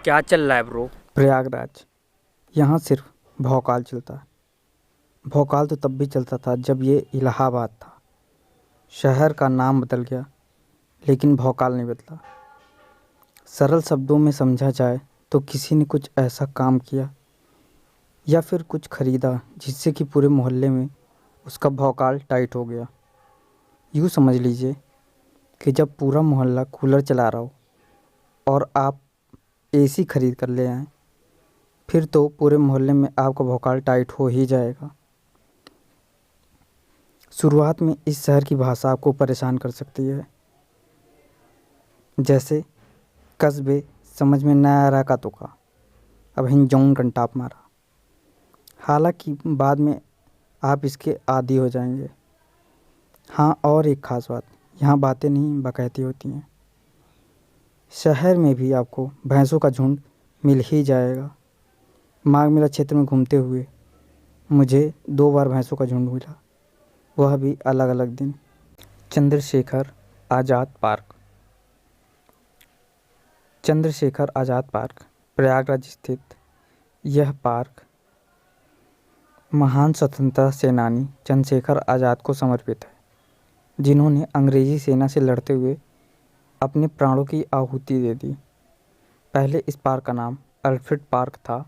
क्या चल रहा है ब्रो? प्रयागराज। यहाँ सिर्फ भौकाल चलता है। भौकाल तो तब भी चलता था जब ये इलाहाबाद था। शहर का नाम बदल गया लेकिन भौकाल नहीं बदला। सरल शब्दों में समझा जाए तो किसी ने कुछ ऐसा काम किया या फिर कुछ खरीदा जिससे कि पूरे मोहल्ले में उसका भौकाल टाइट हो गया। यूँ समझ लीजिए कि जब पूरा मोहल्ला कूलर चला रहा हो और आप एसी खरीद कर ले आएँ, फिर तो पूरे मोहल्ले में आपका भौकाल टाइट हो ही जाएगा। शुरुआत में इस शहर की भाषा आपको परेशान कर सकती है, जैसे कस्बे समझ में न आ रहा का तुका, अब हिंजौन कंटाप मारा। हालांकि बाद में आप इसके आदी हो जाएंगे। हाँ, और एक ख़ास बात, यहाँ बातें नहीं बकैती होती हैं। शहर में भी आपको भैंसों का झुंड मिल ही जाएगा। माघ मेला क्षेत्र में घूमते हुए मुझे 2 बार भैंसों का झुंड मिला, वह भी अलग अलग दिन। चंद्रशेखर आज़ाद पार्क। चंद्रशेखर आज़ाद पार्क प्रयागराज स्थित यह पार्क महान स्वतंत्रता सेनानी चंद्रशेखर आज़ाद को समर्पित है, जिन्होंने अंग्रेजी सेना से लड़ते हुए अपने प्राणों की आहुति दे दी। पहले इस पार्क का नाम अल्फ्रेड पार्क था,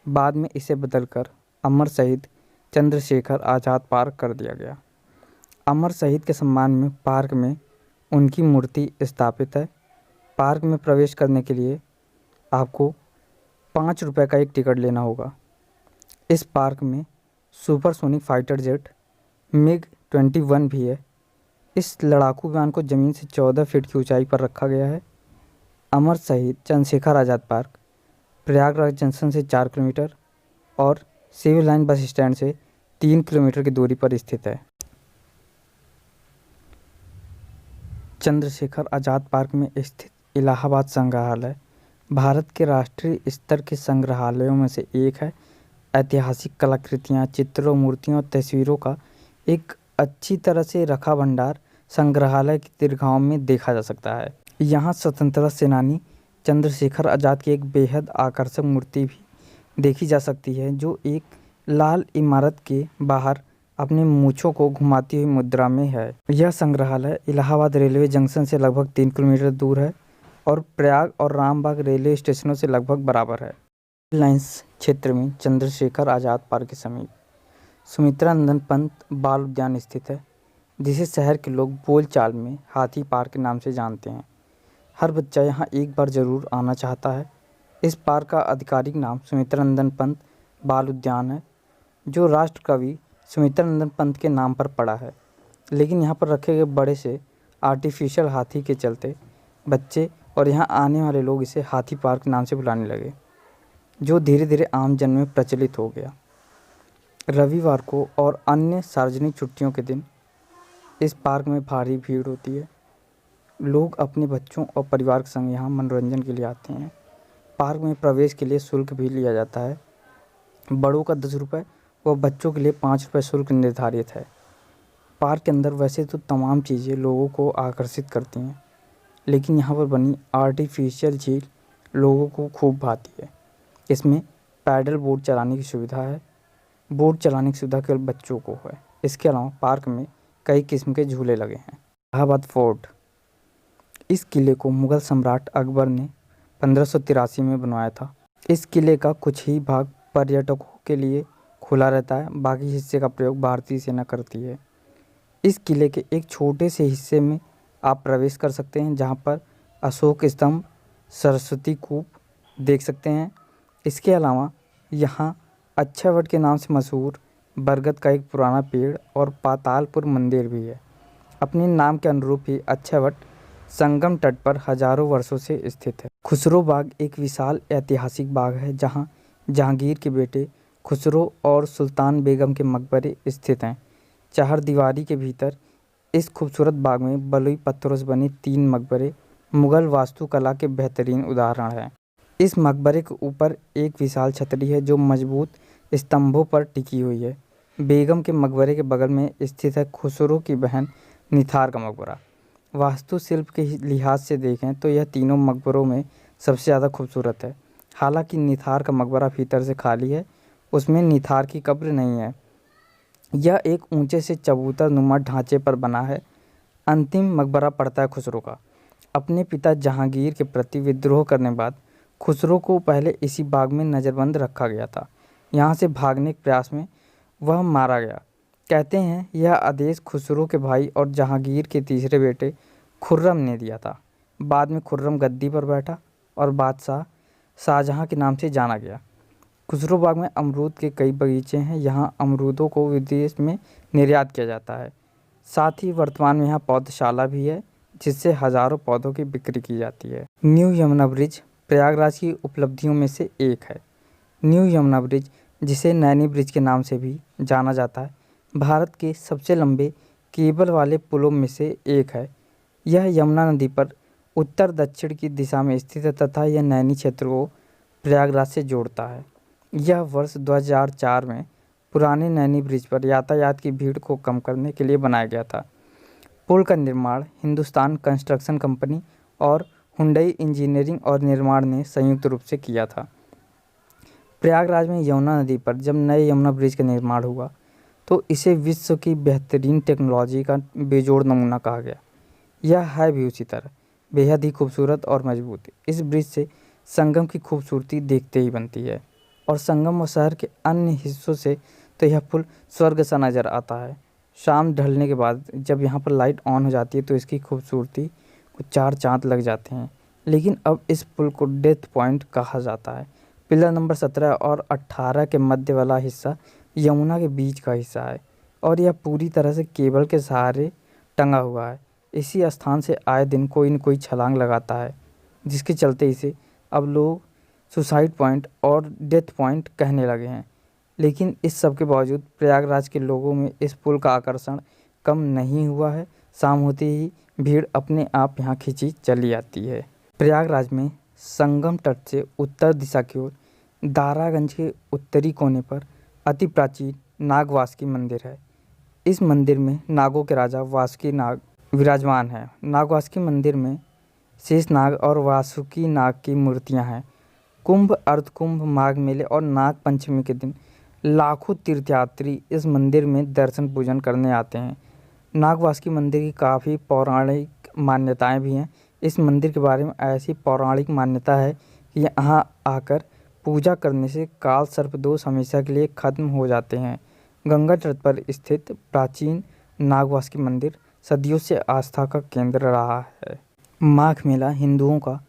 बाद में इसे बदलकर अमर शहीद चंद्रशेखर आज़ाद पार्क कर दिया गया। अमर शहीद के सम्मान में पार्क में उनकी मूर्ति स्थापित है। पार्क में प्रवेश करने के लिए आपको 5 रुपये का एक टिकट लेना होगा। इस पार्क में सुपरसोनिक फाइटर जेट MiG-21 भी है। इस लड़ाकू विमान को ज़मीन से 14 फीट की ऊंचाई पर रखा गया है। अमर शहीद चंद्रशेखर आज़ाद पार्क प्रयागराज जंक्शन से 4 किलोमीटर और सिविल लाइन बस स्टैंड से 3 किलोमीटर की दूरी पर स्थित है। चंद्रशेखर आज़ाद पार्क में स्थित इलाहाबाद संग्रहालय भारत के राष्ट्रीय स्तर के संग्रहालयों में से एक है। ऐतिहासिक कलाकृतियाँ, चित्रों, मूर्तियों और तस्वीरों का एक अच्छी तरह से रखा भंडार संग्रहालय की दीर्घाओं में देखा जा सकता है। यहाँ स्वतंत्रता सेनानी चंद्रशेखर आज़ाद की एक बेहद आकर्षक मूर्ति भी देखी जा सकती है, जो एक लाल इमारत के बाहर अपने मूँछों को घुमाती हुई मुद्रा में है। यह संग्रहालय इलाहाबाद रेलवे जंक्शन से लगभग 3 किलोमीटर दूर है और प्रयाग और रामबाग रेलवे स्टेशनों से लगभग बराबर है। लाइन्स क्षेत्र में चंद्रशेखर आज़ाद पार्क के समीप सुमित्रा नंदन पंत बाल उद्यान स्थित है, जिसे शहर के लोग बोलचाल में हाथी पार्क के नाम से जानते हैं। हर बच्चा यहाँ एक बार ज़रूर आना चाहता है। इस पार्क का आधिकारिक नाम सुमित्रा नंदन पंत बाल उद्यान है, जो राष्ट्र कवि सुमित्रा नंदन पंत के नाम पर पड़ा है। लेकिन यहाँ पर रखे गए बड़े से आर्टिफिशियल हाथी के चलते बच्चे और यहाँ आने वाले लोग इसे हाथी पार्क नाम से बुलाने लगे, जो धीरे धीरे आम जन में प्रचलित हो गया। रविवार को और अन्य सार्वजनिक छुट्टियों के दिन इस पार्क में भारी भीड़ होती है। लोग अपने बच्चों और परिवार के संग यहाँ मनोरंजन के लिए आते हैं। पार्क में प्रवेश के लिए शुल्क भी लिया जाता है। बड़ों का 10 रुपये व बच्चों के लिए 5 रुपये शुल्क निर्धारित है। पार्क के अंदर वैसे तो तमाम चीज़ें लोगों को आकर्षित करती हैं, लेकिन यहाँ पर बनी आर्टिफिशियल झील लोगों को खूब भाती है। इसमें पैडल बोट चलाने की सुविधा है। बोट चलाने की सुविधा केवल बच्चों को है। इसके अलावा पार्क में कई किस्म के झूले लगे हैं। इलाहाबाद फोर्ट। इस किले को मुग़ल सम्राट अकबर ने 1583 में बनवाया था। इस किले का कुछ ही भाग पर्यटकों के लिए खुला रहता है, बाकी हिस्से का प्रयोग भारतीय सेना करती है। इस किले के एक छोटे से हिस्से में आप प्रवेश कर सकते हैं, जहाँ पर अशोक स्तंभ, सरस्वती कूप देख सकते हैं। इसके अलावा यहाँ अक्षयवट के नाम से मशहूर बरगद का एक पुराना पेड़ और पातालपुर मंदिर भी है। अपने नाम के अनुरूप ही अक्षयवट संगम तट पर हजारों वर्षों से स्थित है। खुसरो बाग एक विशाल ऐतिहासिक बाग है, जहाँ जहांगीर के बेटे खुसरो और सुल्तान बेगम के मकबरे स्थित हैं। चारदीवारी के भीतर इस खूबसूरत बाग में बलुई पत्थरों से बने 3 मकबरे मुग़ल वास्तुकला के बेहतरीन उदाहरण हैं। इस मकबरे के ऊपर एक विशाल छतरी है, जो मजबूत स्तंभों पर टिकी हुई है। बेगम के मकबरे के बगल में स्थित है खुसरो की बहन निथार का मकबरा। वास्तुशिल्प के लिहाज से देखें तो यह तीनों मकबरों में सबसे ज़्यादा खूबसूरत है। हालांकि निथार का मकबरा भीतर से खाली है, उसमें निथार की कब्र नहीं है। यह एक ऊंचे से चबूतर नुमा ढांचे पर बना है। अंतिम मकबरा पड़ता है खुसरो का। अपने पिता जहांगीर के प्रति विद्रोह करने बाद खुसरो को पहले इसी बाग में नज़रबंद रखा गया था। यहाँ से भागने के प्रयास में वह मारा गया। कहते हैं यह आदेश खुसरो के भाई और जहांगीर के तीसरे बेटे खुर्रम ने दिया था। बाद में खुर्रम गद्दी पर बैठा और बादशाह शाहजहां के नाम से जाना गया। खुसरो बाग में अमरूद के कई बगीचे हैं। यहाँ अमरूदों को विदेश में निर्यात किया जाता है। साथ ही वर्तमान में यहाँ पौधशाला भी है, जिससे हज़ारों पौधों की बिक्री की जाती है। न्यू यमुना ब्रिज प्रयागराज की उपलब्धियों में से एक है। न्यू यमुना ब्रिज, जिसे नैनी ब्रिज के नाम से भी जाना जाता है, भारत के सबसे लंबे केबल वाले पुलों में से एक है। यह यमुना नदी पर उत्तर दक्षिण की दिशा में स्थित है तथा यह नैनी क्षेत्र को प्रयागराज से जोड़ता है। यह वर्ष 2004 में पुराने नैनी ब्रिज पर यातायात की भीड़ को कम करने के लिए बनाया गया था। पुल का निर्माण हिंदुस्तान कंस्ट्रक्शन कंपनी और हुंडई इंजीनियरिंग और निर्माण ने संयुक्त रूप से किया था। प्रयागराज में यमुना नदी पर जब नए यमुना ब्रिज का निर्माण हुआ तो इसे विश्व की बेहतरीन टेक्नोलॉजी का बेजोड़ नमूना कहा गया। यह है भी उसी तरह बेहद ही खूबसूरत और मजबूत। इस ब्रिज से संगम की खूबसूरती देखते ही बनती है और संगम व शहर के अन्य हिस्सों से तो यह पुल स्वर्ग सा नज़र आता है। शाम ढलने के बाद जब यहाँ पर लाइट ऑन हो जाती है तो इसकी खूबसूरती को चार चांद लग जाते हैं। लेकिन अब इस पुल को डेथ पॉइंट कहा जाता है। पिलर नंबर 17 और 18 के मध्य वाला हिस्सा यमुना के बीच का हिस्सा है और यह पूरी तरह से केबल के सहारे टंगा हुआ है। इसी स्थान से आए दिन कोई न कोई छलांग लगाता है, जिसके चलते इसे अब लोग सुसाइड पॉइंट और डेथ पॉइंट कहने लगे हैं। लेकिन इस सब के बावजूद प्रयागराज के लोगों में इस पुल का आकर्षण कम नहीं हुआ है। शाम होते ही भीड़ अपने आप यहाँ खिंची चली आती है। प्रयागराज में संगम तट से उत्तर दिशा की ओर दारागंज के उत्तरी कोने पर अति प्राचीन नाग वासुकी मंदिर है। इस मंदिर में नागों के राजा वासुकी नाग विराजमान है। नाग वासुकी मंदिर में शेष नाग और वासुकी नाग की मूर्तियां हैं। कुंभ, अर्धकुंभ, माघ मेले और नाग पंचमी के दिन लाखों तीर्थयात्री इस मंदिर में दर्शन पूजन करने आते हैं। नाग वासुकी मंदिर की काफ़ी पौराणिक मान्यताएं भी हैं। इस मंदिर के बारे में ऐसी पौराणिक मान्यता है कि यहाँ आकर पूजा करने से काल सर्प दोष हमेशा के लिए खत्म हो जाते हैं। गंगा तट पर स्थित प्राचीन नाग वासुकी मंदिर सदियों से आस्था का केंद्र रहा है। माघ मेला हिंदुओं का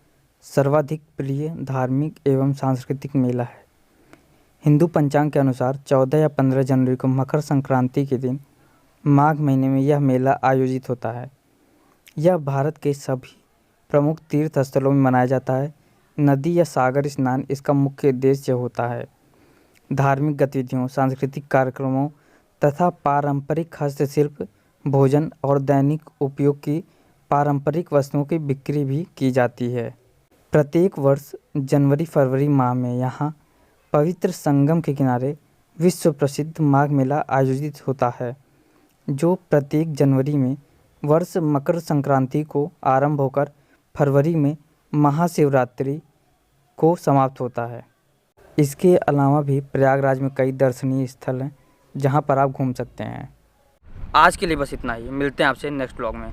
सर्वाधिक प्रिय धार्मिक एवं सांस्कृतिक मेला है। हिंदू पंचांग के अनुसार 14 या 15 जनवरी को मकर संक्रांति के दिन माघ महीने में यह मेला आयोजित होता है। यह भारत के सभी प्रमुख तीर्थ स्थलों में मनाया जाता है। नदी या सागर स्नान इसका मुख्य उद्देश्य होता है। धार्मिक गतिविधियों, सांस्कृतिक कार्यक्रमों तथा पारंपरिक हस्तशिल्प, भोजन और दैनिक उपयोग की पारंपरिक वस्तुओं की बिक्री भी की जाती है। प्रत्येक वर्ष जनवरी फरवरी माह में यहाँ पवित्र संगम के किनारे विश्व प्रसिद्ध माघ मेला आयोजित होता है, जो प्रत्येक जनवरी में वर्ष मकर संक्रांति को आरंभ होकर फरवरी में महाशिवरात्रि को समाप्त होता है। इसके अलावा भी प्रयागराज में कई दर्शनीय स्थल हैं जहां पर आप घूम सकते हैं। आज के लिए बस इतना ही। मिलते हैं आपसे नेक्स्ट व्लॉग में।